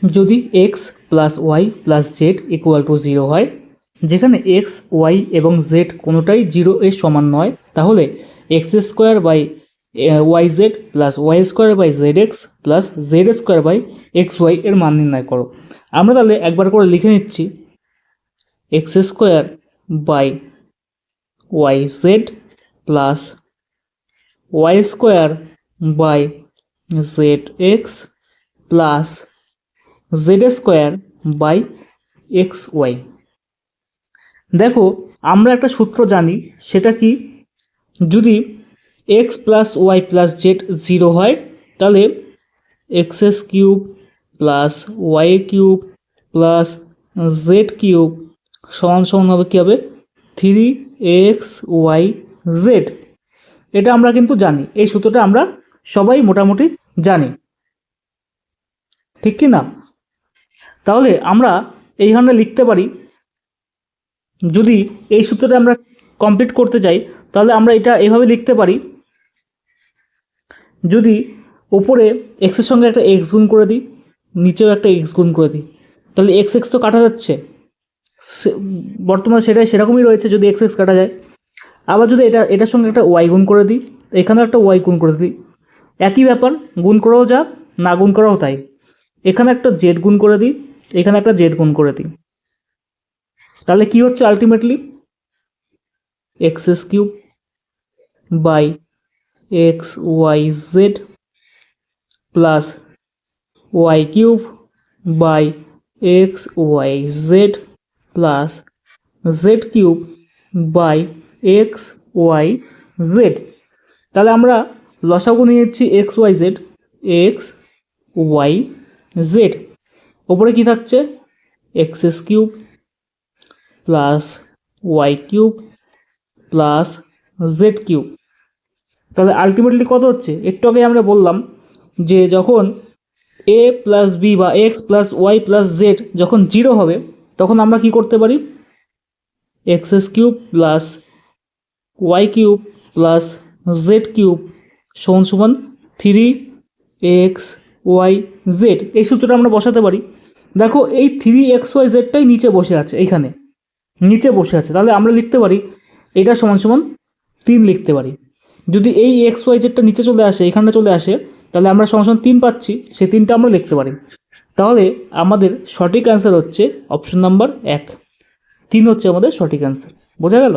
যদি x plus y plus z equal to 0 হয়, যেখানে এক্স ওয়াই এবং জেড কোনোটাই 0 এর সমান নয়, তাহলে x square by y z plus y square by z x plus z square by x y এর মান নির্ণয় করো। আমরা তাহলে একবার করে লিখে নিচ্ছি, x square by y z plus y square by z x plus z square by x y. দেখো, আমরা একটা সূত্র জানি, সেটা কি, যদি x plus y plus z 0 হয়, তাহলে এক্স এস cube plus y cube plus z cube সমান সমান হবে কী হবে, 3xy জেড। এটা আমরা কিন্তু জানি, এই সূত্রটা আমরা সবাই মোটামুটি জানি, ঠিক কি না? তাহলে আমরা এইখানে লিখতে পারি, যদি এই সূত্রটা আমরা কমপ্লিট করতে চাই তাহলে আমরা এটা এভাবে লিখতে পারি, যদি উপরে এক্সের সঙ্গে একটা এক্স গুণ করে দিই, নিচেও একটা এক্স গুণ করে দিই, তাহলে এক্স এক্স তো কাটা যাচ্ছে, বর্তমানে সেটাই সেরকমই রয়েছে যদি এক্স এক্স কাটা যায়। আবার যদি এটার সঙ্গে একটা ওয়াই গুণ করে দিই, এখানেও একটা ওয়াই গুণ করে দিই, একই ব্যাপার, গুণ করাও যা, না গুণ করাও তাই। এখানে একটা জেড গুণ করে দিই, এখানে একটা জেড গুণ করে দিই, তাহলে কি হচ্ছে আলটিমেটলি, এক্স এস cube by x y z plus y cube by x y z plus z cube by x y z. তাহলে আমরা লসাগু নিয়ে নিচ্ছি x y z, x y z, ওপরে কী থাকছে, এক্স এস cube plus y cube plus z cube. তাহলে আলটিমেটলি কত হচ্ছে, একটু আগে আমরা বললাম যে যখন এ প্লাস বি বা x plus y plus z যখন 0 হবে, তখন আমরা কি করতে পারি, এক্স এস cube plus y cube plus z cube সমান সমান 3xy জেড, এই সূত্রটা আমরা বসাতে পারি। দেখো, এই 3xy জেডটাই নিচে বসে আছে, এইখানে নিচে বসে আছে, তাহলে আমরা লিখতে পারি এটা সমান সমান 3 লিখতে পারি। যদি এই এক্স ওয়াই জেডটা নিচে চলে আসে, এখানে চলে আসে, তাহলে আমরা সমান সমান 3 পাচ্ছি, সেই 3টা আমরা লিখতে পারি। তাহলে আমাদের সঠিক অ্যান্সার হচ্ছে অপশন নাম্বার 1, 3 হচ্ছে আমাদের সঠিক অ্যান্সার। বোঝা গেল?